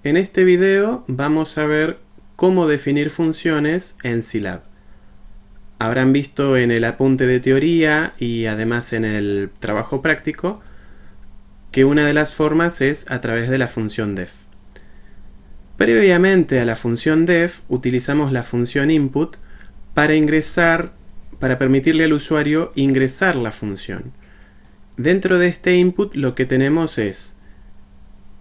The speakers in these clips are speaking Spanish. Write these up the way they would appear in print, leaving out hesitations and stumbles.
En este video vamos a ver cómo definir funciones en Scilab. Habrán visto en el apunte de teoría y además en el trabajo práctico que una de las formas es a través de la función def. Previamente a la función def utilizamos la función input para permitirle al usuario ingresar la función. Dentro de este input lo que tenemos es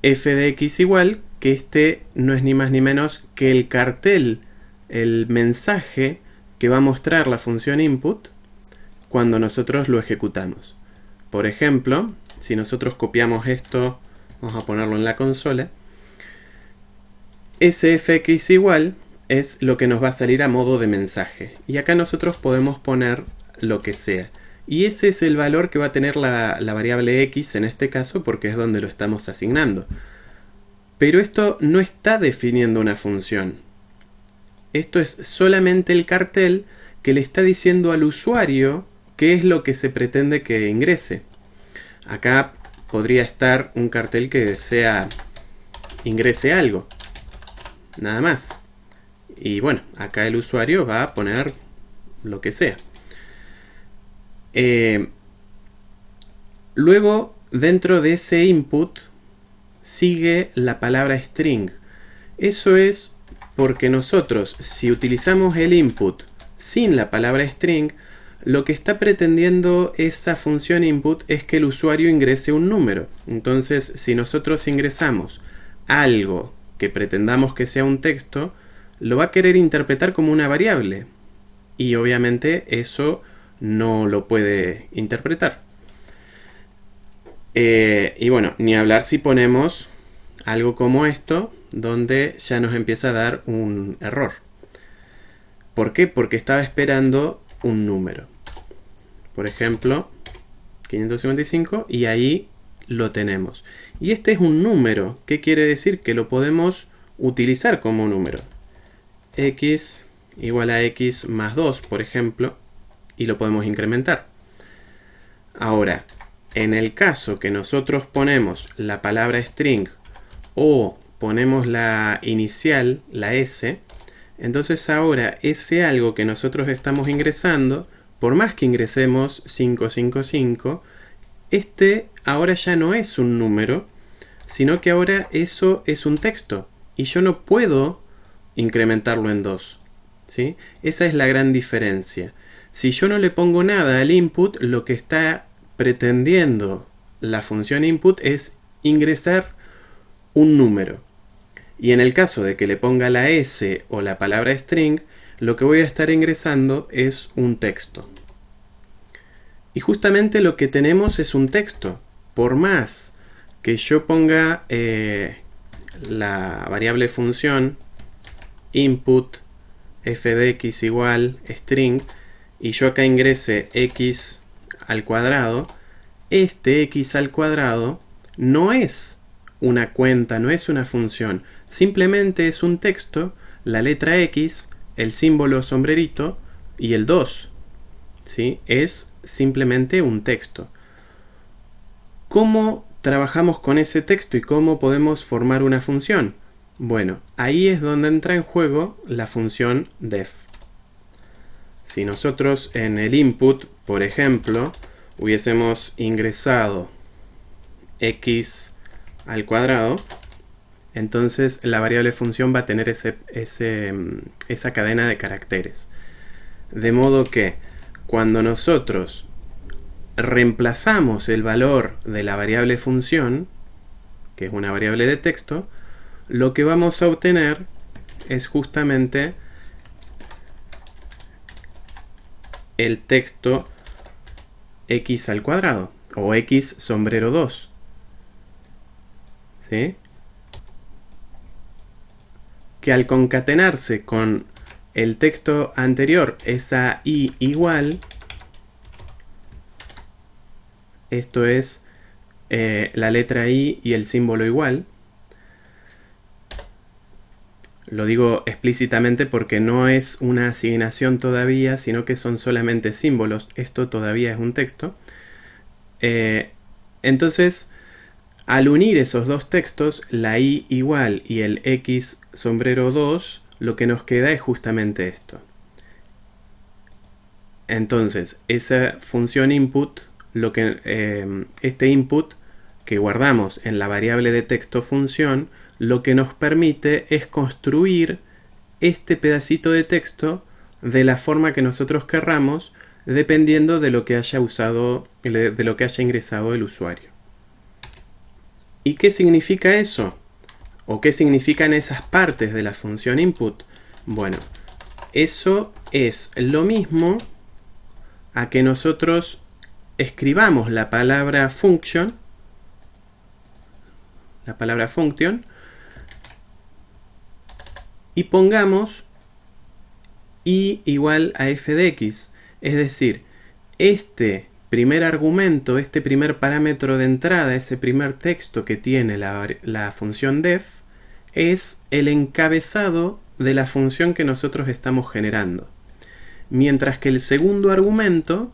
f de x igual, que este no es ni más ni menos que el cartel, el mensaje que va a mostrar la función input cuando nosotros lo ejecutamos. Por ejemplo, si nosotros copiamos esto, vamos a ponerlo en la consola, sfx igual es lo que nos va a salir a modo de mensaje. Y acá nosotros podemos poner lo que sea. Y ese es el valor que va a tener la variable x en este caso, porque es donde lo estamos asignando. Pero esto no está definiendo una función. Esto es solamente el cartel que le está diciendo al usuario qué es lo que se pretende que ingrese. Acá podría estar un cartel que sea ingrese algo. Nada más. Y bueno, acá el usuario va a poner lo que sea. Luego, dentro de ese input, sigue la palabra string. Eso es porque nosotros, si utilizamos el input sin la palabra string, lo que está pretendiendo esa función input es que el usuario ingrese un número. Entonces, si nosotros ingresamos algo que pretendamos que sea un texto, lo va a querer interpretar como una variable. Y obviamente eso no lo puede interpretar. Y bueno, ni hablar si ponemos algo como esto, donde ya nos empieza a dar un error. ¿Por qué? Porque estaba esperando un número. Por ejemplo, 555, y ahí lo tenemos. Y este es un número. ¿Qué quiere decir? Que lo podemos utilizar como número. X igual a x más 2, por ejemplo, y lo podemos incrementar. Ahora, en el caso que nosotros ponemos la palabra string o ponemos la inicial, la s, entonces ahora ese algo que nosotros estamos ingresando, por más que ingresemos 555, este ahora ya no es un número, sino que ahora eso es un texto y yo no puedo incrementarlo en 2. ¿Sí? Esa es la gran diferencia. Si yo no le pongo nada al input, lo que está pretendiendo la función input es ingresar un número. Y en el caso de que le ponga la s o la palabra string, lo que voy a estar ingresando es un texto. Y justamente lo que tenemos es un texto. Por más que yo ponga la variable función input f de x igual string y yo acá ingrese x al cuadrado, este x al cuadrado no es una cuenta, no es una función, simplemente es un texto, la letra x, el símbolo sombrerito y el 2. ¿Sí? Es simplemente un texto. ¿Cómo trabajamos con ese texto y cómo podemos formar una función? Bueno, ahí es donde entra en juego la función def. Si nosotros en el input, por ejemplo, hubiésemos ingresado x al cuadrado, entonces la variable función va a tener esa cadena de caracteres. De modo que cuando nosotros reemplazamos el valor de la variable función, que es una variable de texto, lo que vamos a obtener es justamente el texto x al cuadrado o x sombrero 2. ¿Sí? Que al concatenarse con el texto anterior, esa i igual, esto es la letra i y el símbolo igual. Lo digo explícitamente porque no es una asignación todavía, sino que son solamente símbolos. Esto todavía es un texto. Entonces, Al unir esos dos textos, la i igual y el x sombrero 2, lo que nos queda es justamente esto. Entonces, esa función input, este input que guardamos en la variable de texto función, lo que nos permite es construir este pedacito de texto de la forma que nosotros querramos, dependiendo de lo que haya ingresado el usuario. ¿Y qué significa eso? ¿O qué significan esas partes de la función input? Bueno, eso es lo mismo a que nosotros escribamos la palabra function, y pongamos i igual a f de x. Es decir, este primer argumento, este primer parámetro de entrada, ese primer texto que tiene la función def, es el encabezado de la función que nosotros estamos generando. Mientras que el segundo argumento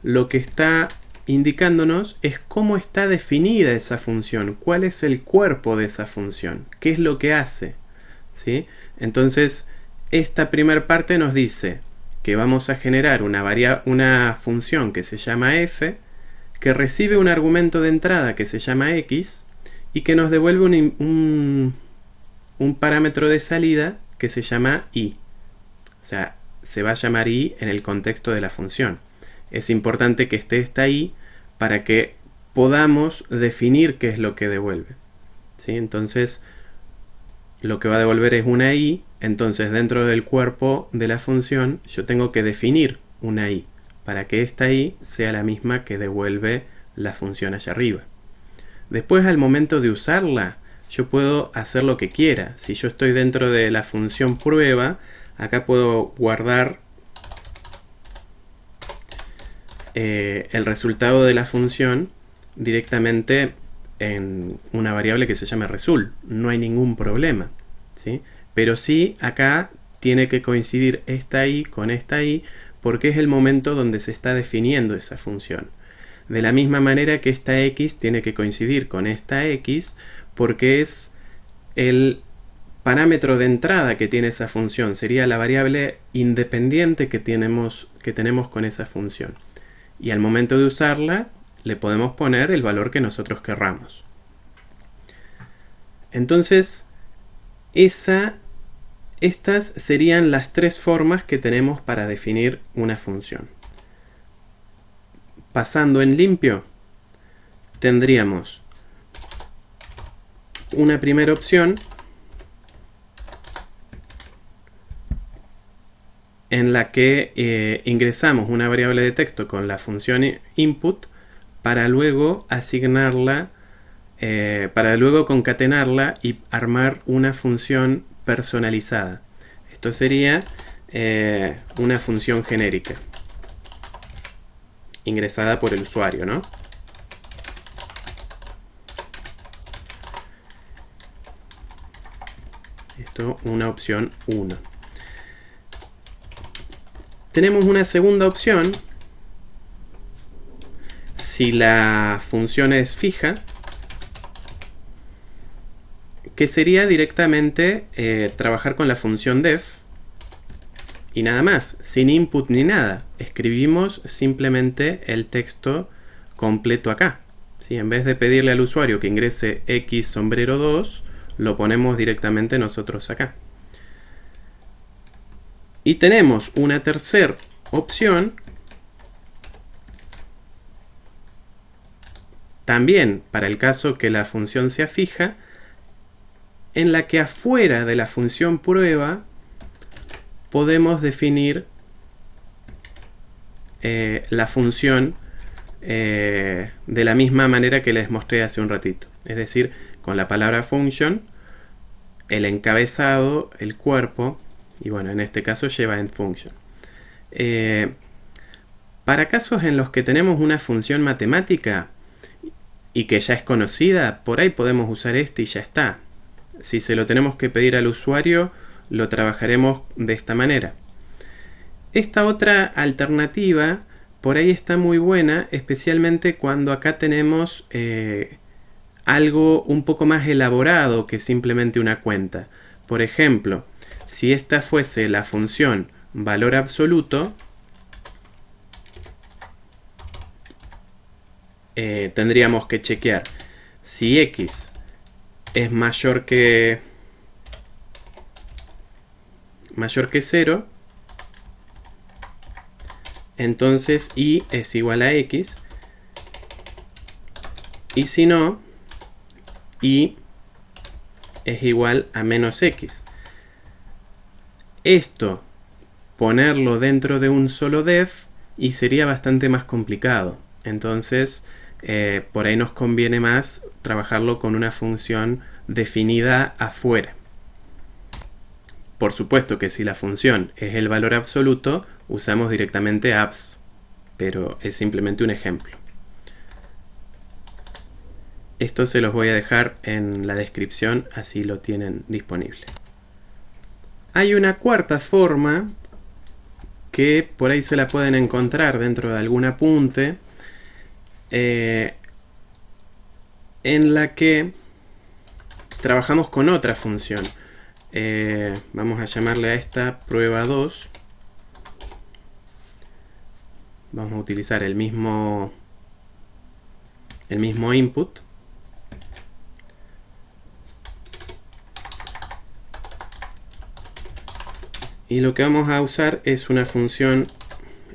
lo que está indicándonos es cómo está definida esa función, cuál es el cuerpo de esa función, qué es lo que hace, ¿sí? Entonces, esta primera parte nos dice que vamos a generar una función que se llama f, que recibe un argumento de entrada que se llama x, y que nos devuelve un parámetro de salida que se llama y. O sea, se va a llamar y en el contexto de la función. Es importante que esté esta y para que podamos definir qué es lo que devuelve, ¿sí? Entonces, lo que va a devolver es una i. Entonces, dentro del cuerpo de la función, yo tengo que definir una i para que esta i sea la misma que devuelve la función allá arriba. Después, al momento de usarla, yo puedo hacer lo que quiera. Si yo estoy dentro de la función prueba, acá puedo guardar el resultado de la función directamente en una variable que se llama result. No hay ningún problema, ¿sí? Pero sí, acá tiene que coincidir esta i con esta i, porque es el momento donde se está definiendo esa función. De la misma manera que esta x tiene que coincidir con esta x, porque es el parámetro de entrada que tiene esa función. Sería la variable independiente que tenemos con esa función. Y al momento de usarla, le podemos poner el valor que nosotros querramos. Entonces, estas serían las tres formas que tenemos para definir una función. Pasando en limpio, tendríamos una primera opción en la que ingresamos una variable de texto con la función input para luego asignarla, para luego concatenarla y armar una función personalizada. Esto sería una función genérica ingresada por el usuario, ¿no? Esto una opción 1. Tenemos una segunda opción. Si la función es fija, que sería directamente trabajar con la función def y nada más, sin input ni nada. Escribimos simplemente el texto completo acá, ¿sí? En vez de pedirle al usuario que ingrese x sombrero 2, lo ponemos directamente nosotros acá. Y tenemos una tercera opción, también para el caso que la función sea fija, en la que afuera de la función prueba podemos definir la función de la misma manera que les mostré hace un ratito. Es decir, con la palabra function, el encabezado, el cuerpo, y bueno, en este caso lleva end function. Para casos en los que tenemos una función matemática y que ya es conocida, por ahí podemos usar este y ya está. Si se lo tenemos que pedir al usuario, lo trabajaremos de esta manera. Esta otra alternativa por ahí está muy buena, especialmente cuando acá tenemos algo un poco más elaborado que simplemente una cuenta. Por ejemplo, si esta fuese la función valor absoluto, tendríamos que chequear si x es mayor que 0, entonces y es igual a x, y si no, y es igual a menos x. Esto, ponerlo dentro de un solo def, y sería bastante más complicado. Entonces, por ahí nos conviene más trabajarlo con una función definida afuera. Por supuesto que si la función es el valor absoluto, usamos directamente abs, pero es simplemente un ejemplo. Esto se los voy a dejar en la descripción, así lo tienen disponible. Hay una cuarta forma que por ahí se la pueden encontrar dentro de algún apunte, en la que trabajamos con otra función. Vamos a llamarle a esta prueba 2. Vamos a utilizar el mismo input. Y lo que vamos a usar es una función,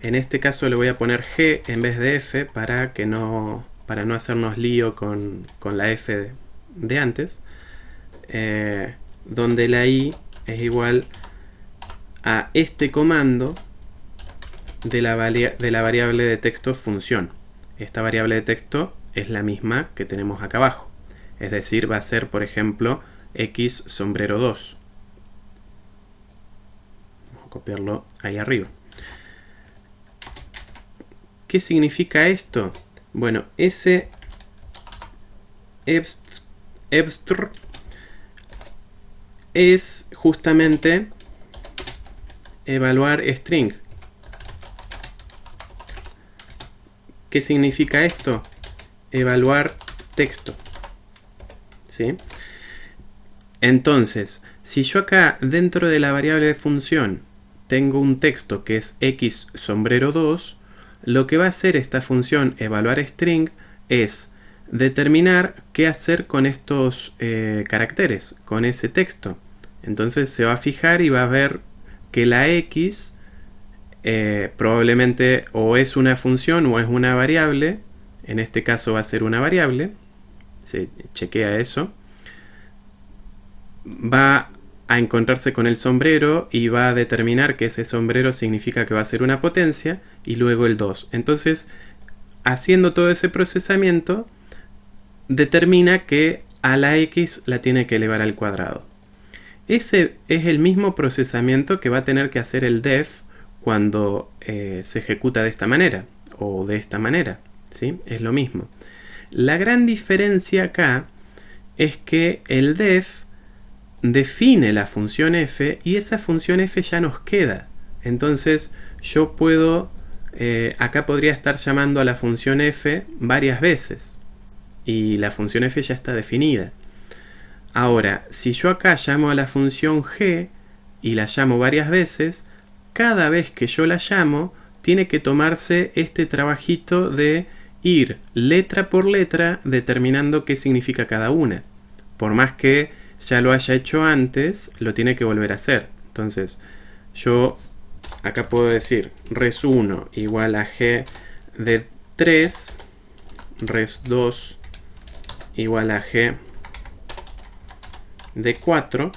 en este caso le voy a poner g en vez de f para no hacernos lío con la f de antes, donde la i es igual a este comando de la variable de texto función. Esta variable de texto es la misma que tenemos acá abajo, es decir, va a ser, por ejemplo, x sombrero 2. Copiarlo ahí arriba. ¿Qué significa esto? Bueno, ese ebstr es justamente evaluar string. ¿Qué significa esto? Evaluar texto. ¿Sí? Entonces, si yo acá dentro de la variable de función tengo un texto que es x sombrero 2, lo que va a hacer esta función evaluar string es determinar qué hacer con estos caracteres, con ese texto. Entonces se va a fijar y va a ver que la x probablemente o es una función o es una variable. En este caso va a ser una variable. Se chequea eso. Va a encontrarse con el sombrero y va a determinar que ese sombrero significa que va a ser una potencia, y luego el 2. Entonces, haciendo todo ese procesamiento, determina que a la x la tiene que elevar al cuadrado. Ese es el mismo procesamiento que va a tener que hacer el def cuando se ejecuta de esta manera o de esta manera, ¿sí? Es lo mismo. La gran diferencia acá es que el def define la función f y esa función f ya nos queda. Entonces yo puedo, acá podría estar llamando a la función f varias veces y la función f ya está definida. Ahora, si yo acá llamo a la función g y la llamo varias veces, cada vez que yo la llamo tiene que tomarse este trabajito de ir letra por letra determinando qué significa cada una. Por más que ya lo haya hecho antes, lo tiene que volver a hacer. Entonces, yo acá puedo decir res1 igual a g de 3, res2 igual a g de 4.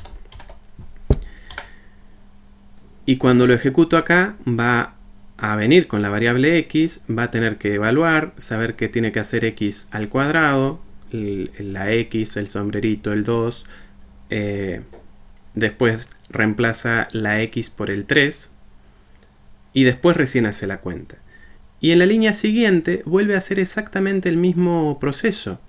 Y cuando lo ejecuto acá, va a venir con la variable x, va a tener que evaluar, saber que tiene que hacer x al cuadrado, la x, el sombrerito, el 2. Después reemplaza la x por el 3 y después recién hace la cuenta. Y en la línea siguiente vuelve a hacer exactamente el mismo proceso.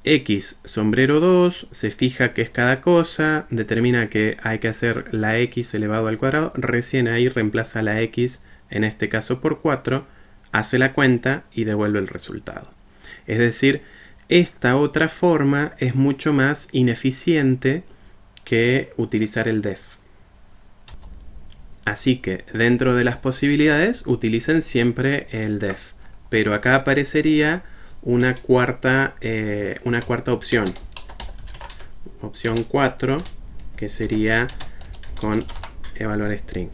X sombrero 2, se fija qué es cada cosa, determina que hay que hacer la x elevado al cuadrado, recién ahí reemplaza la x, en este caso por 4, hace la cuenta y devuelve el resultado. Es decir, esta otra forma es mucho más ineficiente que utilizar el def. Así que dentro de las posibilidades utilicen siempre el def. Pero acá aparecería una cuarta opción. Opción 4, que sería con evaluar string.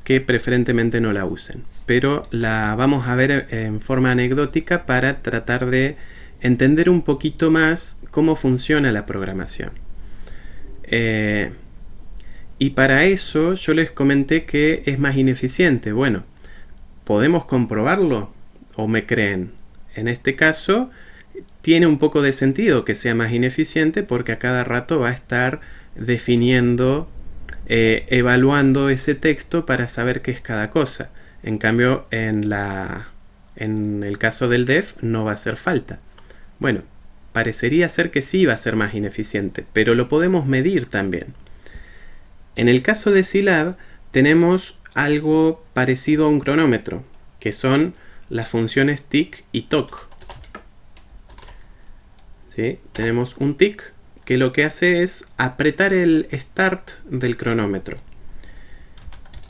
Que preferentemente no la usen. Pero la vamos a ver en forma anecdótica para tratar de entender un poquito más cómo funciona la programación. Y para eso yo les comenté que es más ineficiente. Bueno, ¿podemos comprobarlo? ¿O me creen? En este caso tiene un poco de sentido que sea más ineficiente porque a cada rato va a estar definiendo, evaluando ese texto para saber qué es cada cosa. En cambio, en el caso del def no va a hacer falta. Bueno, parecería ser que sí va a ser más ineficiente, pero lo podemos medir también. En el caso de Scilab tenemos algo parecido a un cronómetro, que son las funciones tick y tock. ¿Sí? Tenemos un tick que lo que hace es apretar el start del cronómetro.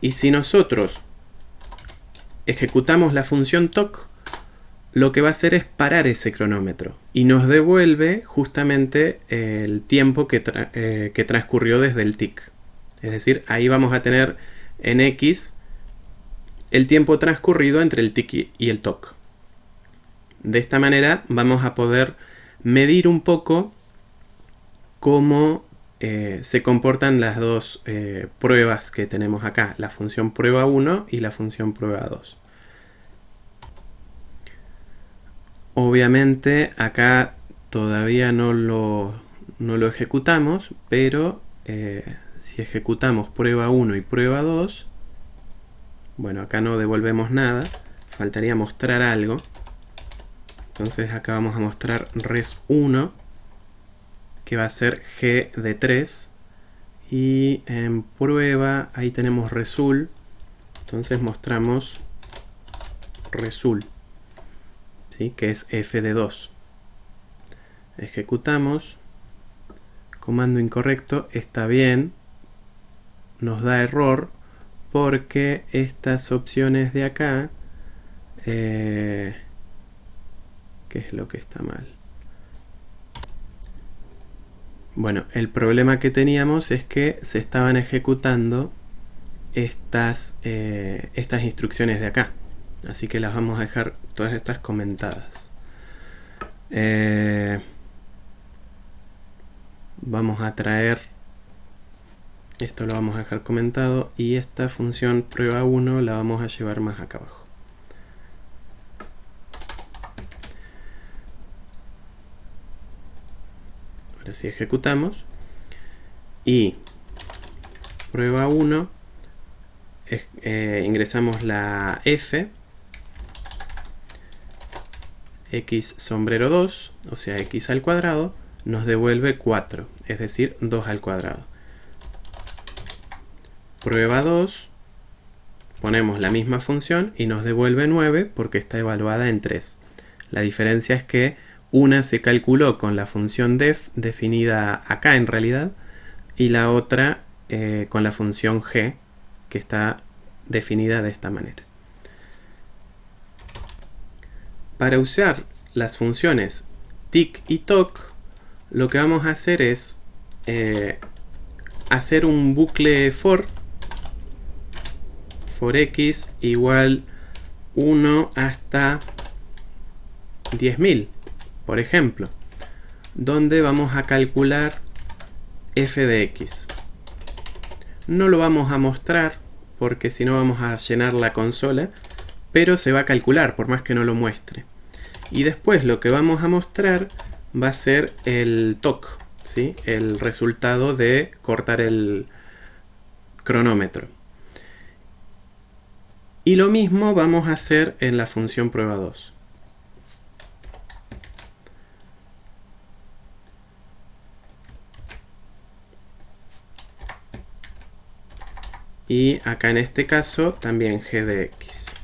Y si nosotros ejecutamos la función tock, lo que va a hacer es parar ese cronómetro y nos devuelve justamente el tiempo que transcurrió desde el tick. Es decir, ahí vamos a tener en X el tiempo transcurrido entre el tick y el tock. De esta manera vamos a poder medir un poco cómo se comportan las dos pruebas que tenemos acá, la función prueba 1 y la función prueba 2. Obviamente acá todavía no lo ejecutamos, pero si ejecutamos prueba 1 y prueba 2, bueno, acá no devolvemos nada, faltaría mostrar algo. Entonces acá vamos a mostrar res1, que va a ser g de 3, y en prueba ahí tenemos result, entonces mostramos result, ¿sí? Que es f de 2. Ejecutamos, comando incorrecto, está bien, nos da error porque estas opciones de acá, ¿qué es lo que está mal? Bueno, el problema que teníamos es que se estaban ejecutando estas instrucciones de acá. Así que las vamos a dejar todas estas comentadas. Vamos a traer, esto lo vamos a dejar comentado, y esta función prueba 1 la vamos a llevar más acá abajo. Ahora sí ejecutamos y prueba 1, ingresamos la f, x sombrero 2, o sea x al cuadrado, nos devuelve 4, es decir 2 al cuadrado. Prueba 2, ponemos la misma función y nos devuelve 9 porque está evaluada en 3. La diferencia es que una se calculó con la función def definida acá en realidad, y la otra con la función g, que está definida de esta manera. Para usar las funciones tick y tock, lo que vamos a hacer es hacer un bucle for x igual 1 hasta 10.000, por ejemplo, donde vamos a calcular f de x. No lo vamos a mostrar porque si no vamos a llenar la consola, pero se va a calcular por más que no lo muestre. Y después lo que vamos a mostrar va a ser el toc, ¿sí? El resultado de cortar el cronómetro. Y lo mismo vamos a hacer en la función prueba 2. Y acá en este caso también g de x.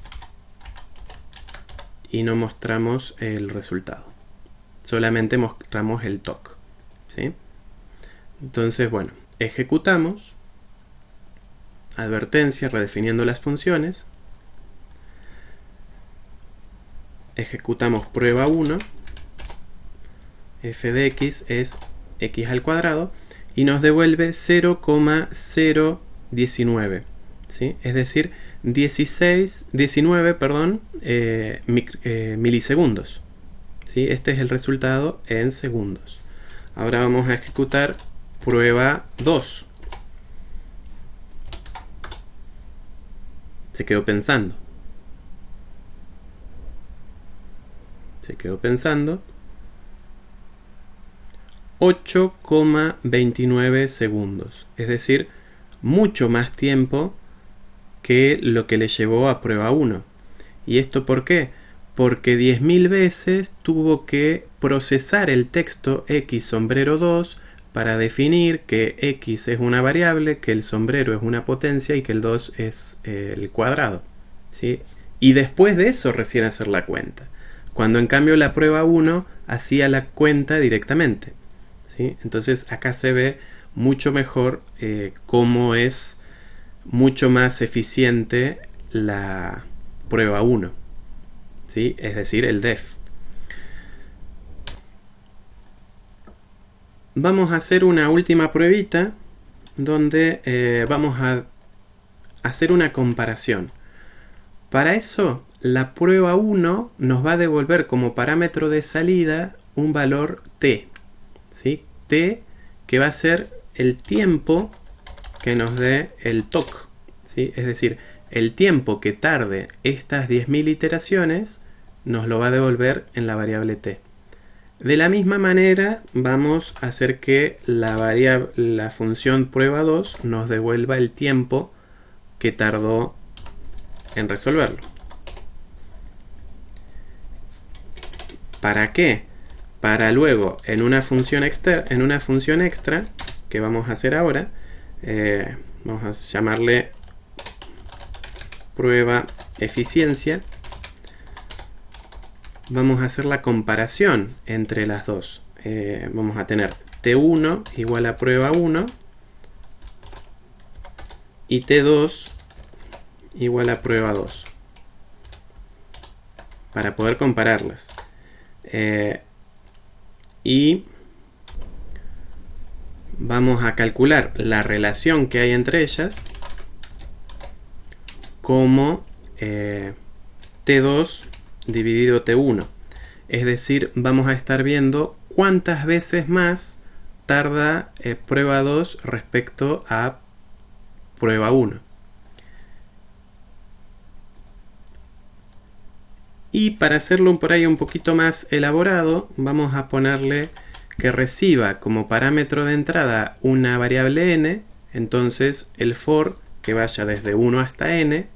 Y no mostramos el resultado. solamente mostramos el TOC, ¿sí? Entonces, bueno, ejecutamos. Advertencia, redefiniendo las funciones. Ejecutamos prueba 1. F de x es x al cuadrado y nos devuelve 0,019, ¿sí? Es decir, 19 milisegundos, ¿sí? Este es el resultado en segundos. Ahora vamos a ejecutar prueba 2. Se quedó pensando. Se quedó pensando. 8,29 segundos. Es decir, mucho más tiempo que lo que le llevó a prueba 1. ¿Y esto por qué? Porque 10.000 veces tuvo que procesar el texto x sombrero 2 para definir que x es una variable, que el sombrero es una potencia y que el 2 es el cuadrado, ¿sí? Y después de eso recién hacer la cuenta. Cuando en cambio la prueba 1 hacía la cuenta directamente, ¿sí? Entonces acá se ve mucho mejor cómo es mucho más eficiente la prueba 1, ¿sí? Es decir, el def. Vamos a hacer una última pruebita donde vamos a hacer una comparación. Para eso, la prueba 1 nos va a devolver como parámetro de salida un valor t, ¿sí? T, que va a ser el tiempo que nos dé el TOC, ¿sí? Es decir, el tiempo que tarde estas 10.000 iteraciones nos lo va a devolver en la variable t. De la misma manera vamos a hacer que la función prueba 2 nos devuelva el tiempo que tardó en resolverlo. ¿Para qué? Para luego en una función extra que vamos a hacer ahora, vamos a llamarle prueba eficiencia. Vamos a hacer la comparación entre las dos. Vamos a tener T1 igual a prueba 1 y T2 igual a prueba 2 para poder compararlas. Y vamos a calcular la relación que hay entre ellas como T2 dividido T1. Es decir, vamos a estar viendo cuántas veces más tarda prueba 2 respecto a prueba 1. Y para hacerlo por ahí un poquito más elaborado, vamos a ponerle que reciba como parámetro de entrada una variable n, entonces el for que vaya desde 1 hasta n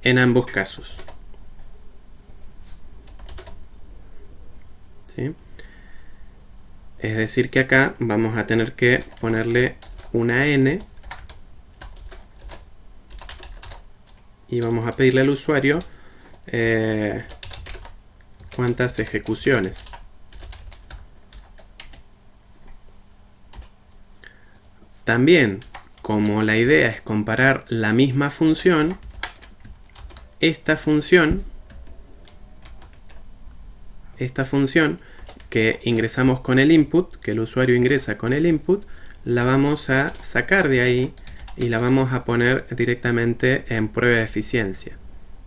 en ambos casos. ¿Sí? Es decir que acá vamos a tener que ponerle una n y vamos a pedirle al usuario cuántas ejecuciones. También, como la idea es comparar la misma función, esta función que ingresamos con el input, que el usuario ingresa con el input, la vamos a sacar de ahí y la vamos a poner directamente en prueba de eficiencia.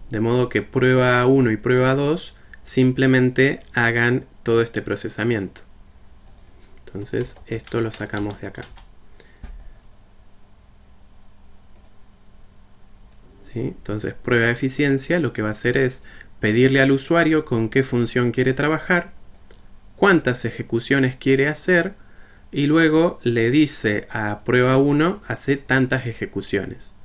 De modo que prueba 1 y prueba 2 simplemente hagan todo este procesamiento. Entonces esto lo sacamos de acá. ¿Sí? Entonces prueba de eficiencia lo que va a hacer es pedirle al usuario con qué función quiere trabajar, cuántas ejecuciones quiere hacer y luego le dice a prueba 1 hace tantas ejecuciones.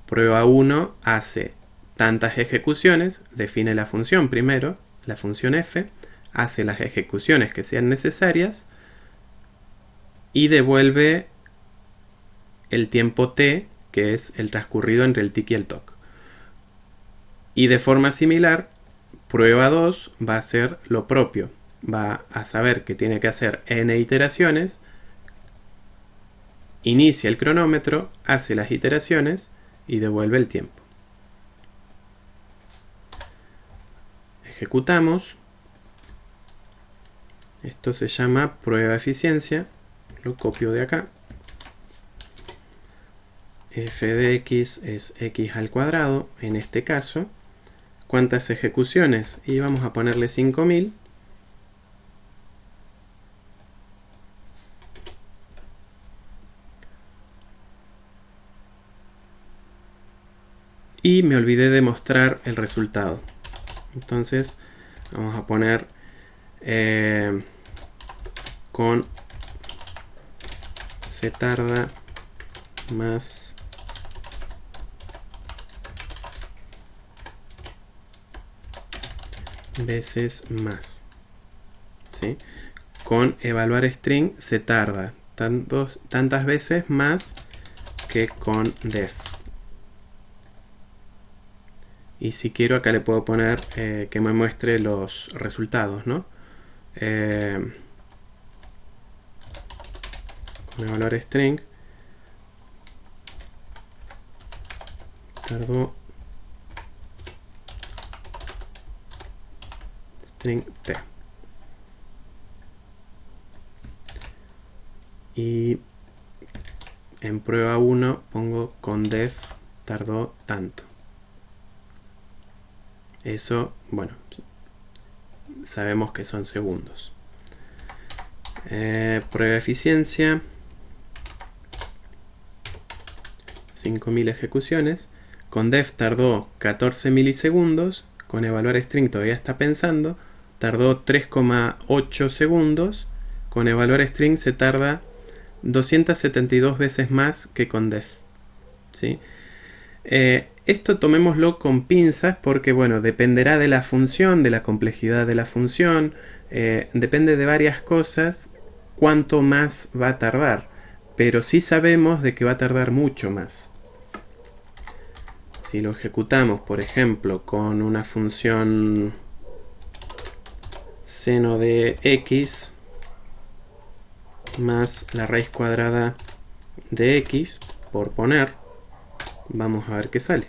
Prueba 1 hace tantas ejecuciones, define la función primero, la función f, hace las ejecuciones que sean necesarias y devuelve el tiempo t, que es el transcurrido entre el tic y el toc. Y de forma similar, prueba 2 va a hacer lo propio, va a saber que tiene que hacer n iteraciones, inicia el cronómetro, hace las iteraciones y devuelve el tiempo. Ejecutamos. Esto se llama prueba de eficiencia. Lo copio de acá. F de x es x al cuadrado, en este caso. ¿Cuántas ejecuciones? Y vamos a ponerle 5000. Y me olvidé de mostrar el resultado. Entonces vamos a poner con se tarda más veces más, ¿sí? Con evaluar string se tarda tantas veces más que con def. Y si quiero acá le puedo poner que me muestre los resultados, ¿no? Con evaluar string tardó string t. Y en prueba 1 pongo con def tardó tanto. Eso, bueno, sabemos que son segundos. Prueba de eficiencia. 5000 ejecuciones. Con def tardó 14 milisegundos. Con evaluar string todavía está pensando. Tardó 3,8 segundos. Con evaluar string se tarda 272 veces más que con def. ¿Sí? Esto tomémoslo con pinzas porque, bueno, dependerá de la función, de la complejidad de la función, depende de varias cosas cuánto más va a tardar, pero sí sabemos de que va a tardar mucho más. Si lo ejecutamos, por ejemplo, con una función seno de x más la raíz cuadrada de x, por poner, vamos a ver qué sale.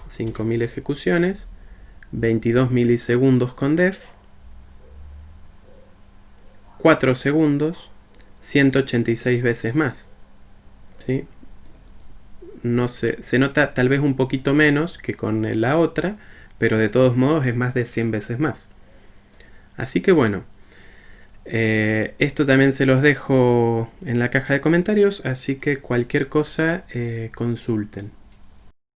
5000 ejecuciones, 22 milisegundos con def, 4 segundos, 186 veces más. ¿Sí? No sé, se nota tal vez un poquito menos que con la otra, pero de todos modos es más de 100 veces más. Así que bueno, esto también se los dejo en la caja de comentarios, así que cualquier cosa consulten.